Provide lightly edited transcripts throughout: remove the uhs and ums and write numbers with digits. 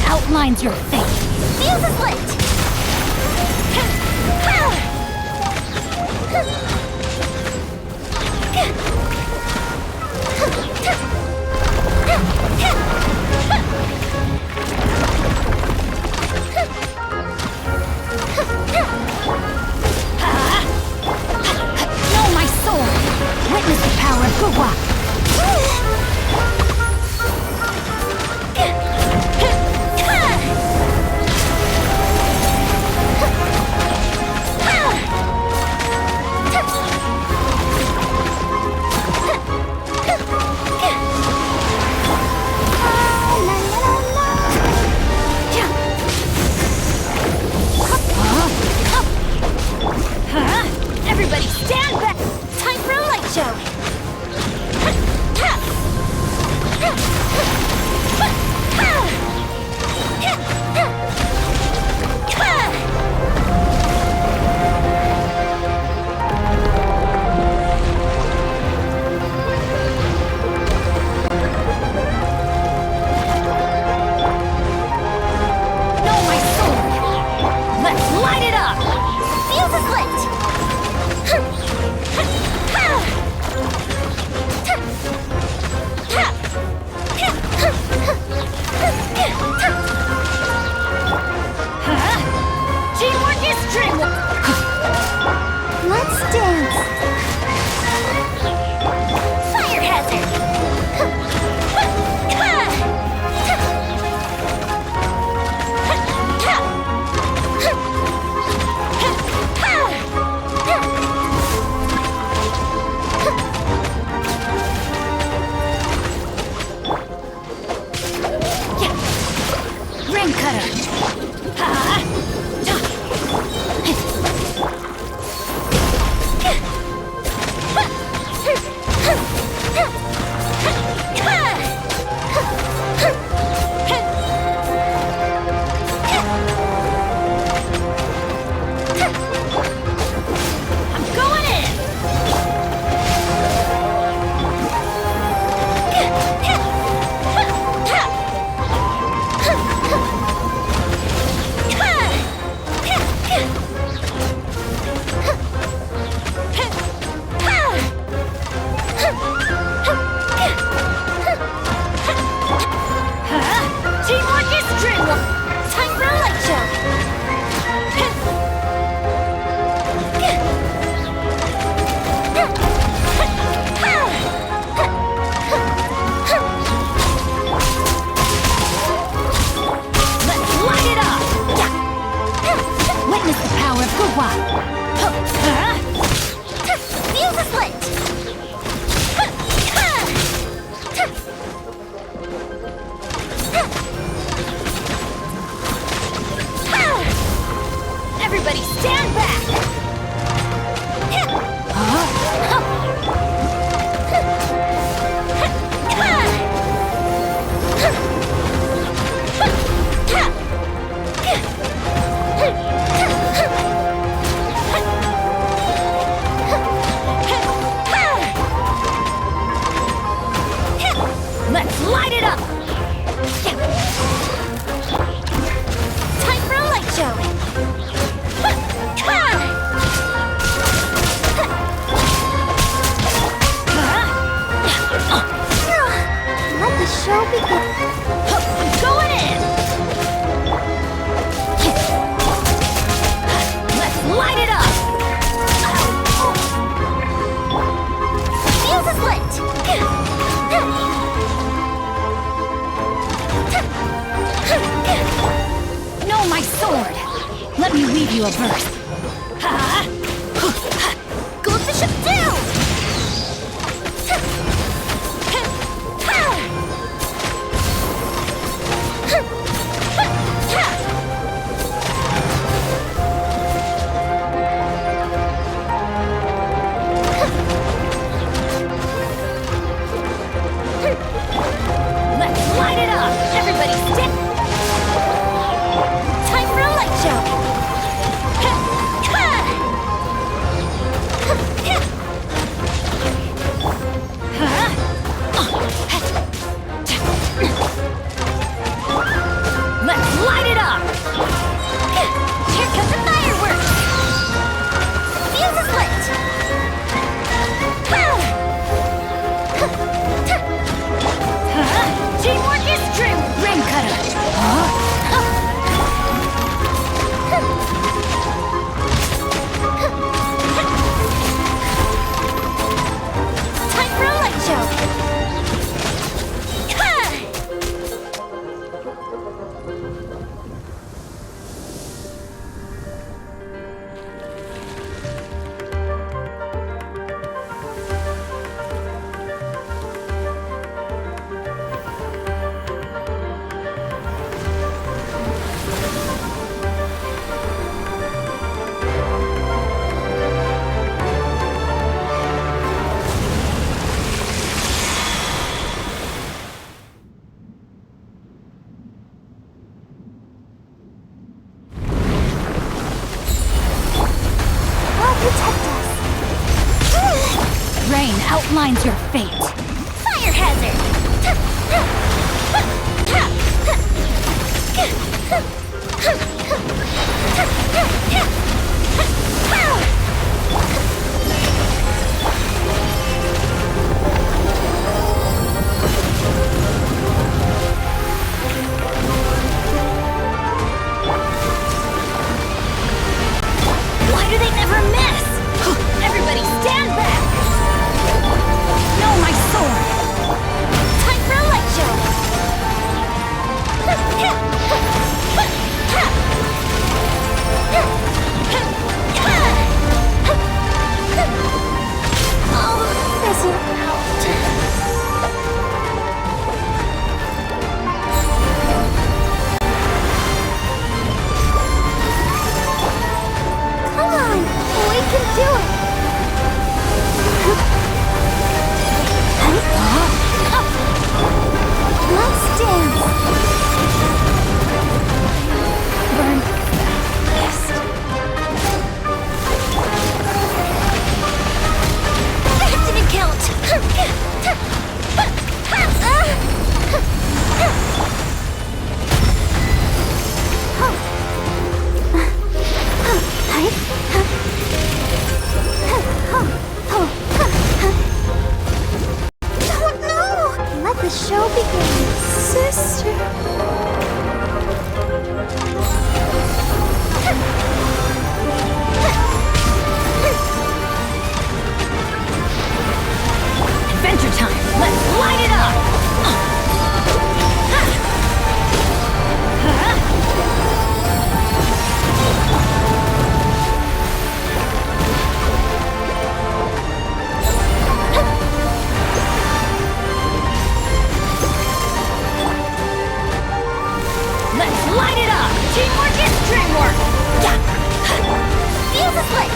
outlines your fate. Fuse is lit! Know my sword! Witness the power of Gugwa! Let the show begin. I'm going in! Let's light it up! Fuse is lit! Know my sword! Let me weave you a verse. Goldfish up down! Let's light it up! Everybody stick! Time for a light show! Let's light it up! Here comes the fireworks! Fuse is lit! Teamwork is true! Ring cutter! Time for a light show! Rain outlines your fate. Fire hazard! Why do they never miss? Everybody stand back! Know my sword! Time for a light show! Oh, fizzle out. Come on, we can do it! Let's dance! Burn fast. That didn't count! Let the show begin, sister. Adventure time! Let's light it up! Let's light it up! Teamwork is dreamwork! Yeah! Fuse is lit!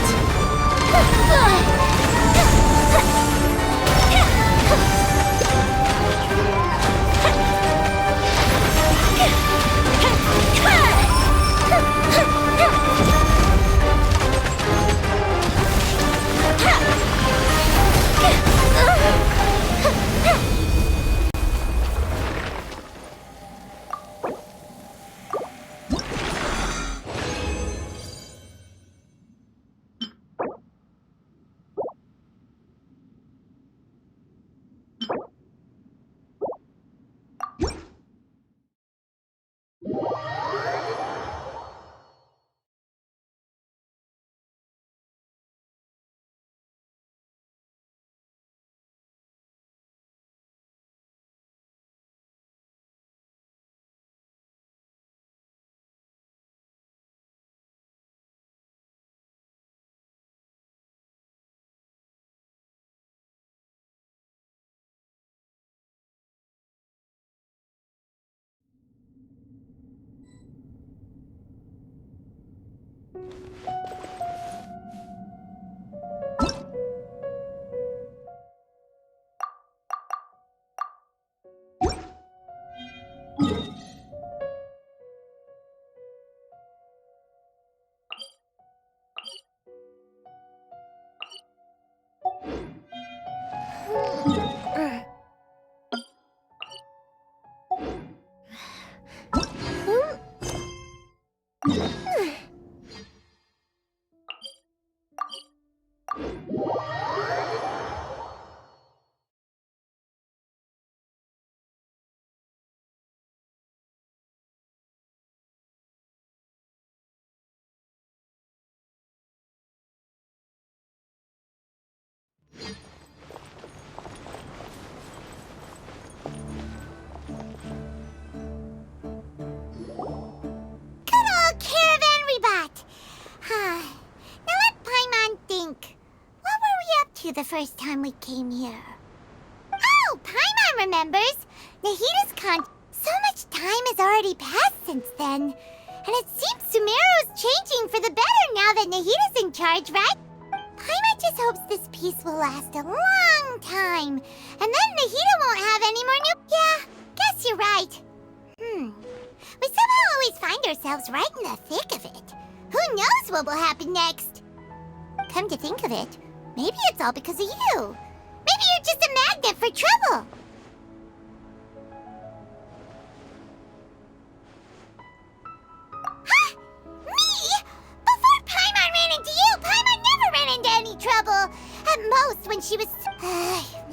first time we came here. Oh, Paimon remembers! Nahita's so much time has already passed since then. And it seems Sumeru's changing for the better now that Nahita's in charge, right? Paimon just hopes this peace will last a long time. And then Nahita won't have any more new... Yeah, guess you're right. We somehow always find ourselves right in the thick of it. Who knows what will happen next? Come to think of it, maybe it's all because of you. Maybe you're just a magnet for trouble. Huh? Me? Before Paimon ran into you, Paimon never ran into any trouble. At most, when she was...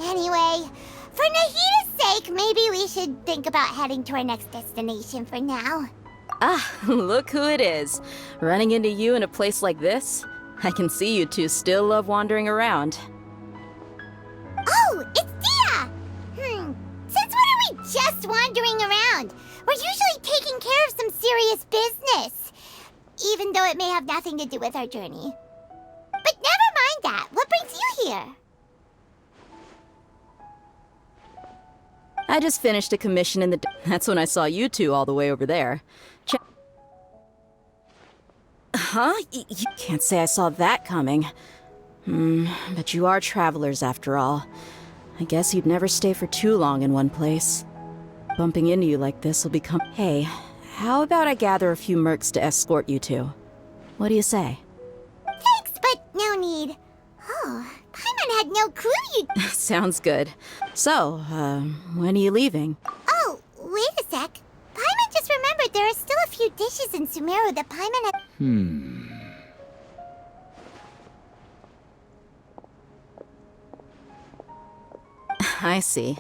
Anyway, for Nahita's sake, maybe we should think about heading to our next destination for now. Ah, look who it is. Running into you in a place like this? I can see you two still love wandering around. Oh, it's Dia! Since when are we just wandering around? We're usually taking care of some serious business. Even though it may have nothing to do with our journey. But never mind that. What brings you here? I just finished a commission in the... That's when I saw you two all the way over there. Huh? You can't say I saw that coming. But you are travelers after all. I guess you'd never stay for too long in one place. Bumping into you like this will become... Hey, how about I gather a few mercs to escort you two? What do you say? Thanks, but no need. Oh, Paimon had no clue you... Sounds good. So, when are you leaving? Oh, wait a sec. Paimon just remembered there are still a few dishes in Sumeru that Paimon had... I see.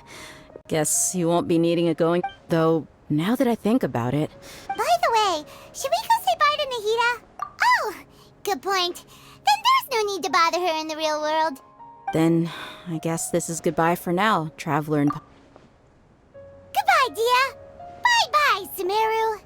Guess you won't be needing a going... Though, now that I think about it... By the way, should we go say bye to Nahita? Oh, good point. Then there's no need to bother her in the real world. Then, I guess this is goodbye for now, traveler and... Goodbye, Dia. Bye-bye, Sumeru.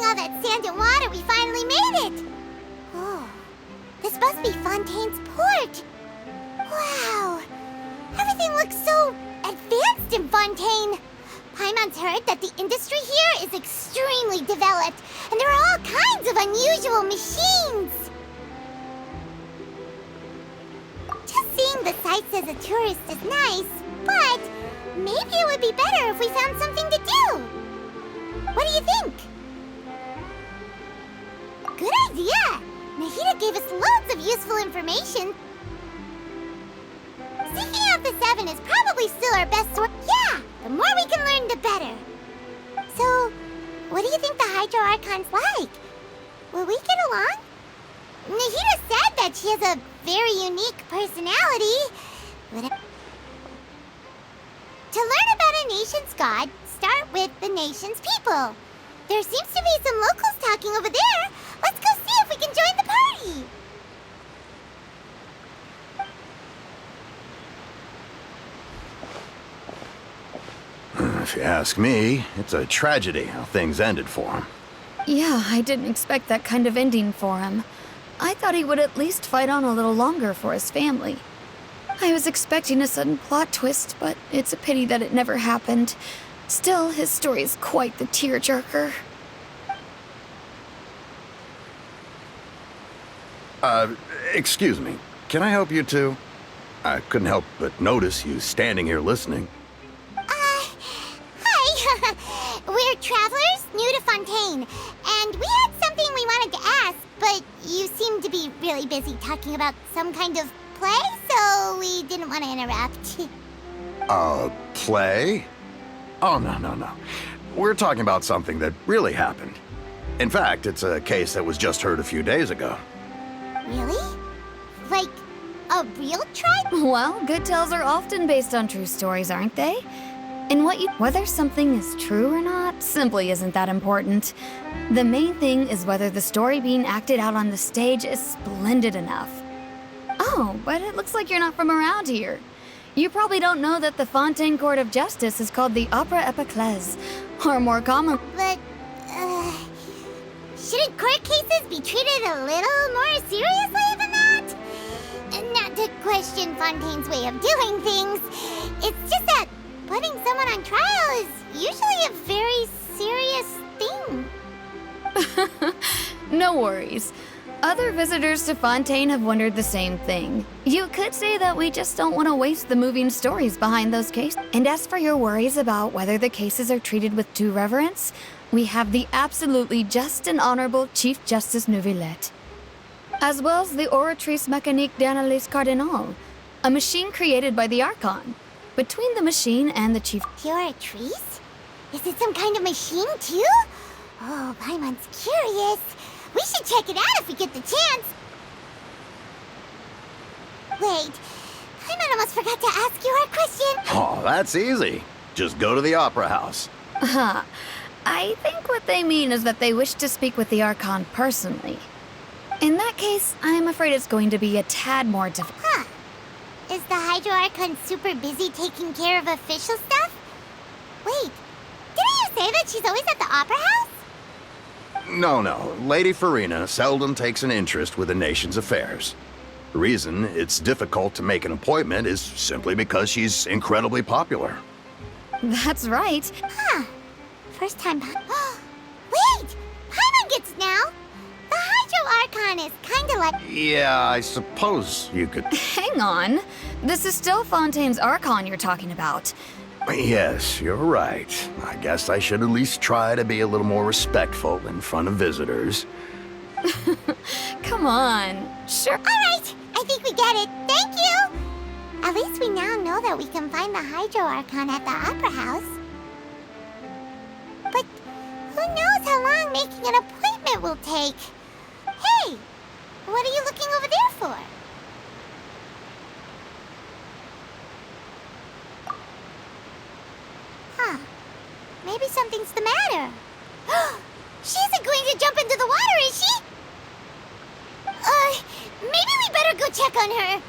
all that sand and water, we finally made it! Oh, this must be Fontaine's port. Wow, everything looks so advanced in Fontaine. Paimon's heard that the industry here is extremely developed, and there are all kinds of unusual machines. Just seeing the sights as a tourist is nice, but maybe it would be better if we found something to do. What do you think? Good idea! Nahida gave us loads of useful information. Seeking out the Seven is probably still our best source. Yeah, the more we can learn, the better. So, what do you think the Hydro Archon's like? Will we get along? Nahida said that she has a very unique personality. To learn about a nation's god, start with the nation's people. There seems to be some locals talking over there. Let's go see if we can join the party. If you ask me, it's a tragedy how things ended for him. Yeah, I didn't expect that kind of ending for him. I thought he would at least fight on a little longer for his family. I was expecting a sudden plot twist, but it's a pity that it never happened. Still, his story is quite the tearjerker. Excuse me. Can I help you two? I couldn't help but notice you standing here listening. Hi. We're travelers new to Fontaine, and we had something we wanted to ask, but you seem to be really busy talking about some kind of play, so we didn't want to interrupt. Play? Oh, no. We're talking about something that really happened. In fact, it's a case that was just heard a few days ago. Really? Like, a real tribe? Well, good tales are often based on true stories, aren't they? And whether something is true or not simply isn't that important. The main thing is whether the story being acted out on the stage is splendid enough. Oh, but it looks like you're not from around here. You probably don't know that the Fontaine Court of Justice is called the Opera Epiclese, or more common. But, shouldn't court cases be treated a little more seriously than that? Not to question Fontaine's way of doing things. It's just that putting someone on trial is usually a very serious thing. No worries. Other visitors to Fontaine have wondered the same thing. You could say that we just don't want to waste the moving stories behind those cases. And as for your worries about whether the cases are treated with due reverence, we have the absolutely just and honorable Chief Justice Neuvillette, as well as the Oratrice Mécanique d'Analyse Cardinal, a machine created by the Archon. Between the machine and the Chief... You're a trees? Is it some kind of machine, too? Oh, Paimon's curious. We should check it out if we get the chance. Wait, Paimon almost forgot to ask you our question. Oh, that's easy. Just go to the Opera House. Huh. I think what they mean is that they wish to speak with the Archon personally. In that case, I'm afraid it's going to be a tad more difficult. Huh. Is the Hydro Archon super busy taking care of official stuff? Wait, didn't you say that she's always at the Opera House? No. Lady Farina seldom takes an interest with the nation's affairs. The reason it's difficult to make an appointment is simply because she's incredibly popular. That's right. Huh. First time... Wait! Paimon gets now! The Hydro Archon is kinda like... Yeah, I suppose you could... Hang on. This is still Fontaine's Archon you're talking about. Yes, you're right. I guess I should at least try to be a little more respectful in front of visitors. Come on. Sure. All right, I think we get it. Thank you! At least we now know that we can find the Hydro Archon at the Opera House. But who knows how long making an appointment will take? Hey, what are you looking over there for? Huh. Maybe something's the matter. She isn't going to jump into the water, is she? Maybe we better go check on her.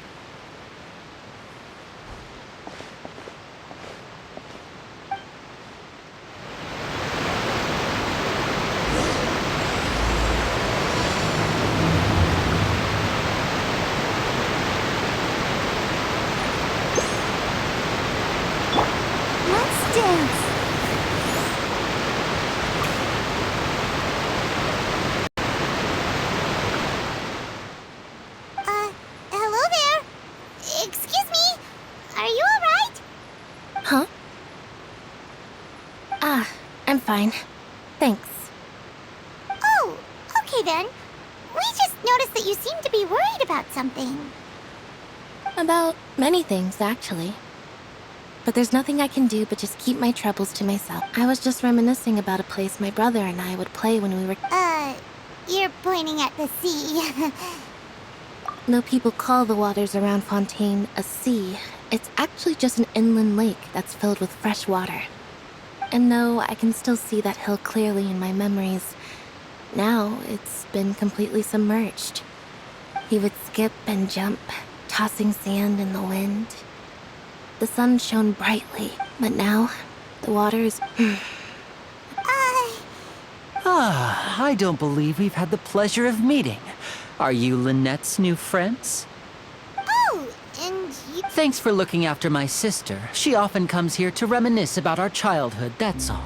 fine. Thanks. Oh, okay then. We just noticed that you seem to be worried about something. About many things, actually. But there's nothing I can do but just keep my troubles to myself. I was just reminiscing about a place my brother and I would play when we were... You're pointing at the sea. Though people call the waters around Fontain a sea, it's actually just an inland lake that's filled with fresh water. And though I can still see that hill clearly in my memories, now it's been completely submerged. He would skip and jump, tossing sand in the wind. The sun shone brightly, but now the water is... I don't believe we've had the pleasure of meeting. Are you Lynette's new friends? Oh, and you... Thanks for looking after my sister. She often comes here to reminisce about our childhood, that's all.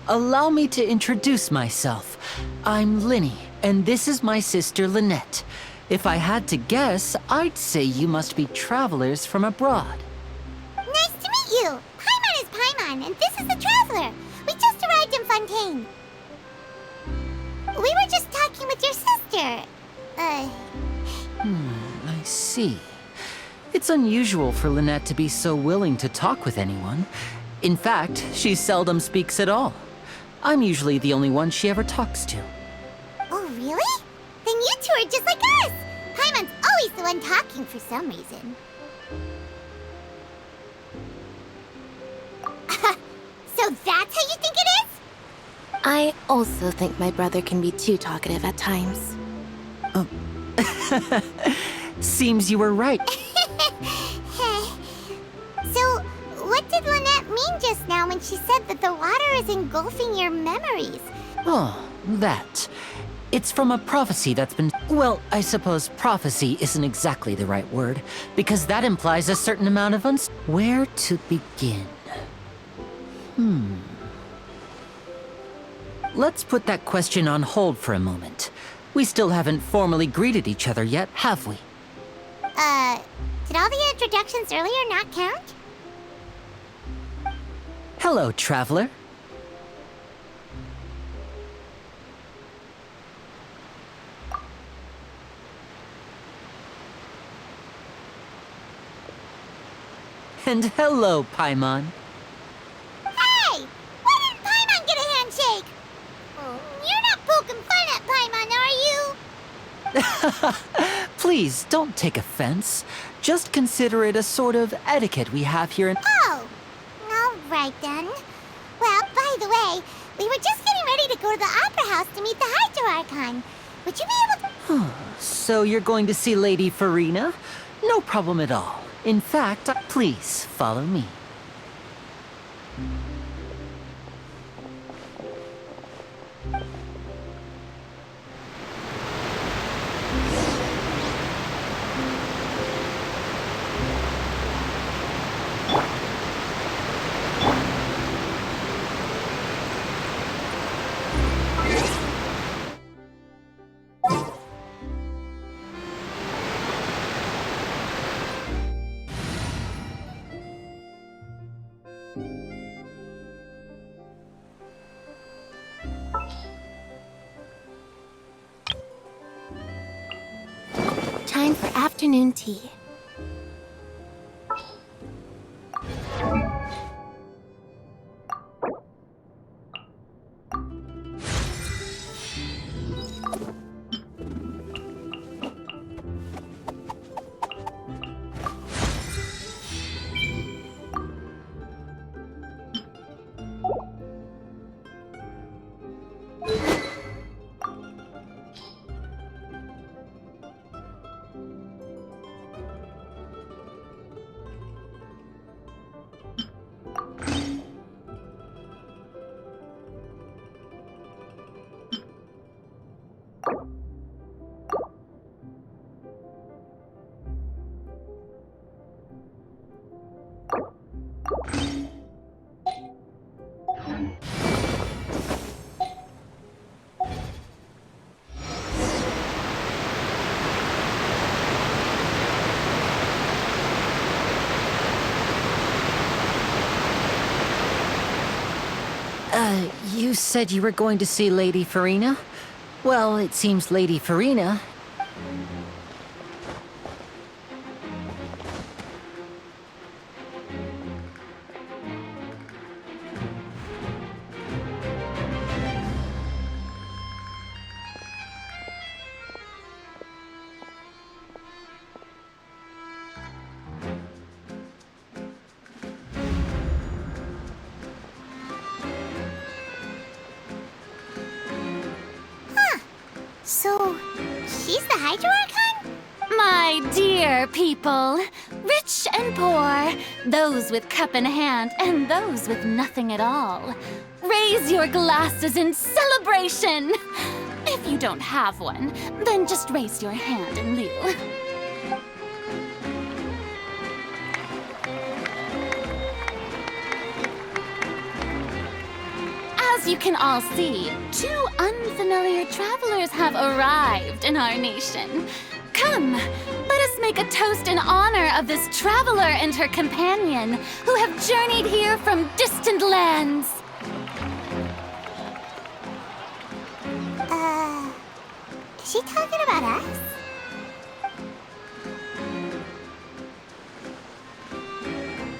Allow me to introduce myself. I'm Linny, and this is my sister Lynette. If I had to guess, I'd say you must be travelers from abroad. Nice to meet you! Paimon is Paimon, and this is the Traveler. We just arrived in Fontaine. We were just talking with your sister. I see. It's unusual for Lynette to be so willing to talk with anyone. In fact, she seldom speaks at all. I'm usually the only one she ever talks to. Oh, really? Then you two are just like us! Paimon's always the one talking for some reason. So that's how you think it is? I also think my brother can be too talkative at times. Seems you were right. So, what did Lynette mean just now when she said that the water is engulfing your memories? Oh, that. It's from a prophecy that's been... Well, I suppose prophecy isn't exactly the right word, because that implies a certain amount of Where to begin? Let's put that question on hold for a moment. We still haven't formally greeted each other yet, have we? Did all the introductions earlier not count? Hello, traveler. And hello, Paimon. Hey! Why didn't Paimon get a handshake? You're not poking fun at Paimon, are you? Please, don't take offense. Just consider it a sort of etiquette we have here in... Oh, all right then. Well, by the way, we were just getting ready to go to the Opera House to meet the Hydro Archon. Would you be able to... So you're going to see Lady Farina? No problem at all. In fact, please follow me. Time for afternoon tea. You said you were going to see Lady Farina? Well, it seems Lady Farina... So, she's the Hydro-Archon? My dear people, rich and poor, those with cup in hand and those with nothing at all, raise your glasses in celebration. If you don't have one, then just raise your hand in lieu. As you can all see, 2 unfamiliar travelers have arrived in our nation. Come, let us make a toast in honor of this traveler and her companion who have journeyed here from distant lands. Is she talking about us?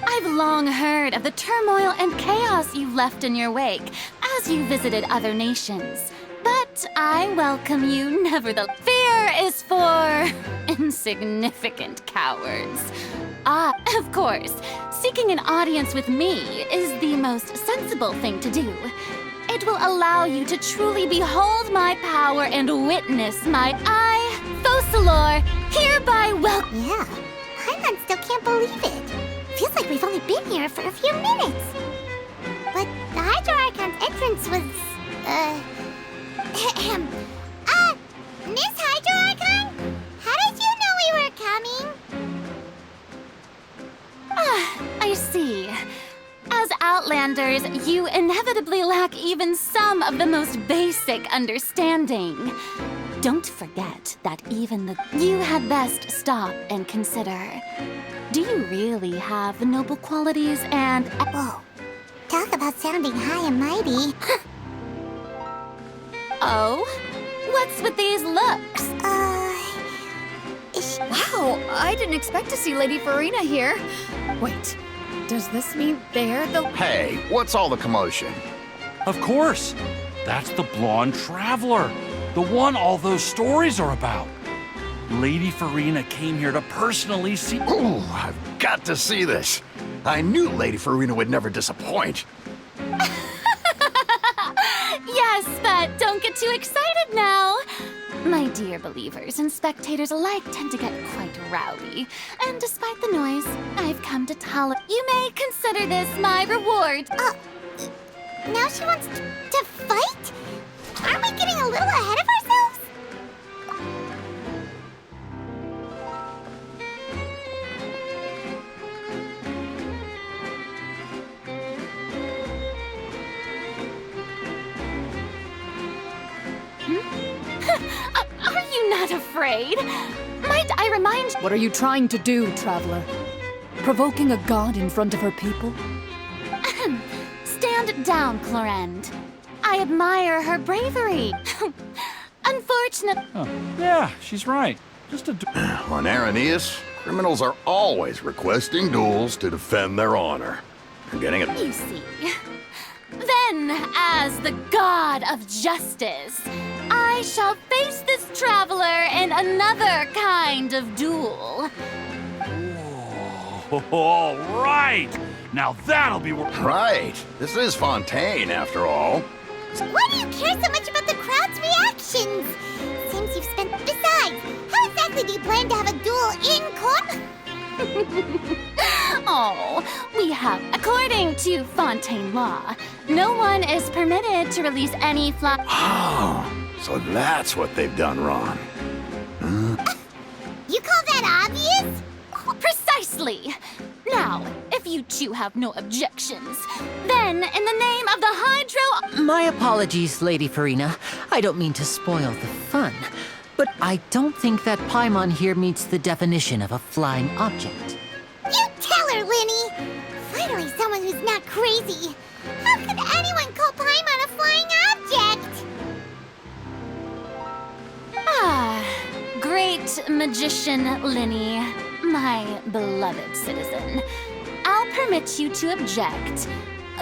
I've long heard of the turmoil and chaos you've left in your wake as you visited other nations. But I welcome you nevertheless. Fear is for insignificant cowards. Ah, of course, seeking an audience with me is the most sensible thing to do. It will allow you to truly behold my power and witness my Focalor, hereby welcome. Yeah, Paimon still can't believe it. Feels like we've only been here for a few minutes. But the Hydro-Archon's entrance was, Miss Hydro-Archon? How did you know we were coming? I see. As Outlanders, you inevitably lack even some of the most basic understanding. Don't forget that you had best stop and consider. Do you really have the noble qualities and... Whoa, talk about sounding high and mighty. Oh? What's with these looks? Is she... Wow, I didn't expect to see Lady Farina here. Wait, does this mean they're the... Hey, what's all the commotion? Of course. That's the blonde traveler. The one all those stories are about. Lady Farina came here to personally see... Ooh, I've got to see this. I knew Lady Farina would never disappoint. Yes, but don't get too excited now. My dear believers and spectators alike tend to get quite rowdy. And despite the noise, I've come to tolerate. You may consider this my reward. Now she wants to fight? Aren't we getting a little ahead of ourselves? Are you not afraid? Might I remind you? What are you trying to do, traveler? Provoking a god in front of her people? Stand down, Clorend. I admire her bravery. Unfortunately... Oh, yeah, she's right. Just a... On Akhirnya, criminals are always requesting duels to defend their honor. You're getting it. You see. Then, as the god of justice, I shall face this traveler in another kind of duel. Whoa, all right. Now that'll be... Right. This is Fontain, after all. Why do you care so much about the crowd's reactions? Seems you've spent... Besides, how exactly do you plan to have a duel in court? Oh, we have... According to Fontaine law, no one is permitted to release any Oh, so that's what they've done wrong. You call that obvious? Precisely. Now, if you two have no objections, then in the name of the Hydro... My apologies, Lady Farina. I don't mean to spoil the fun, but I don't think that Paimon here meets the definition of a flying object. You tell her, Linny! Finally someone who's not crazy. How could anyone call Paimon a flying Magician Linny, my beloved citizen, I'll permit you to object.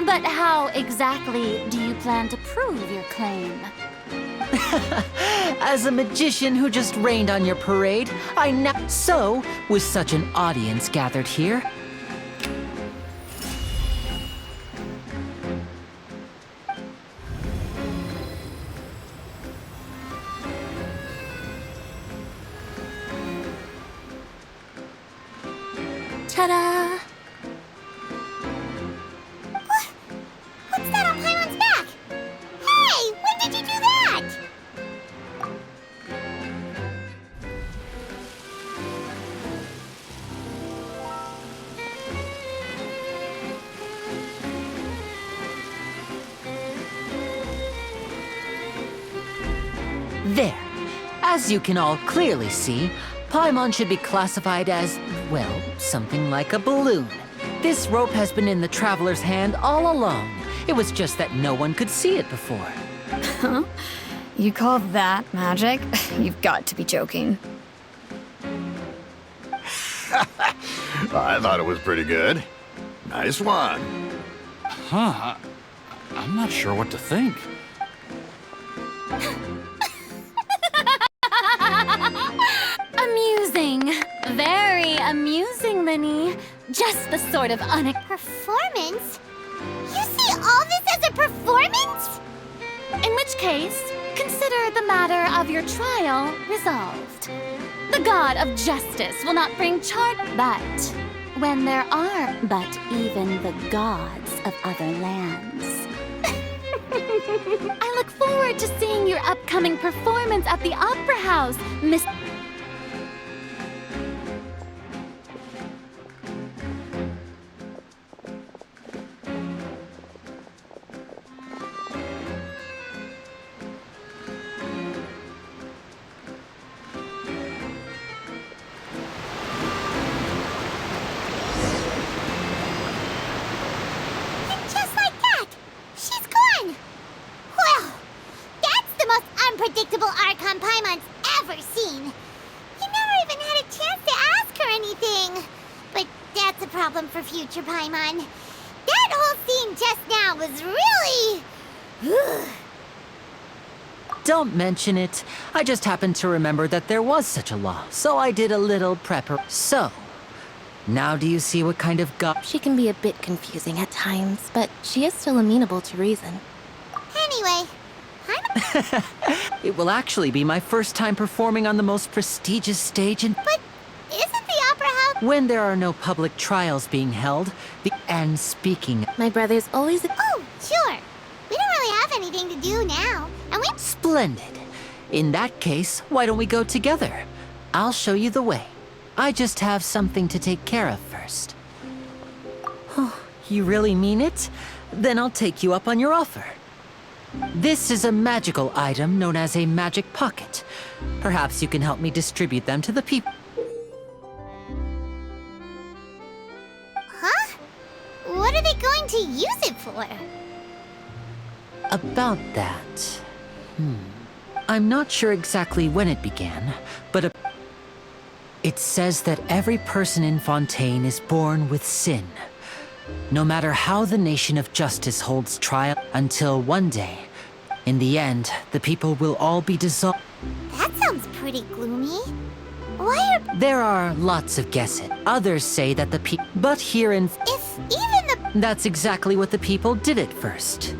But how exactly do you plan to prove your claim? As a magician who just rained on your parade, I now. So, with such an audience gathered here, ta-da! What's that on Paimon's back? Hey, when did you do that? there. As you can all clearly see, Paimon should be classified as, well, something like a balloon. This rope has been in the Traveler's hand all along. It was just that no one could see it before. Huh? You call that magic? You've got to be joking. I thought it was pretty good. Nice one. Huh? I'm not sure what to think. Amusing. Very amusing, Linny. Just the sort of Performance? You see all this as a performance? In which case, consider the matter of your trial resolved. The god of justice will not bring but when there are but even the gods of other lands. I look forward to seeing your upcoming performance at the Opera House, Miss... Just like that, she's gone. Well, that's the most unpredictable Archon Paimon's ever seen. You never even had a chance to ask her anything. But that's a problem for future Paimon. That whole scene just now was really... Don't mention it. I just happened to remember that there was such a law, so I did a little prepper. So, now do you see what kind of She can be a bit confusing at times, but she is still amenable to reason. Anyway, It will actually be my first time performing on the most prestigious stage in... but isn't the Opera House... When there are no public trials being held, and speaking... My brother's always... Oh, sure. We don't really have anything to do now, and we... Splendid. In that case, why don't we go together? I'll show you the way. I just have something to take care of first. Oh, you really mean it? Then I'll take you up on your offer. This is a magical item known as a magic pocket. Perhaps you can help me distribute them to the people. Huh? What are they going to use it for? About that... I'm not sure exactly when it began, but it says that every person in Fontain is born with sin. No matter how the nation of justice holds trial, until one day, in the end, the people will all be dissolved. That sounds pretty gloomy. Why are... There are lots of guesses. Others say that the people... But here in... If even the... That's exactly what the people did at first.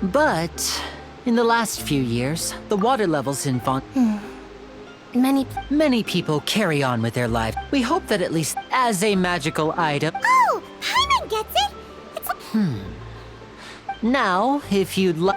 But... in the last few years, the water levels in Fontain... Many people carry on with their lives. We hope that at least as a magical item... Oh! Paimon gets it! It's... Now, if you'd like...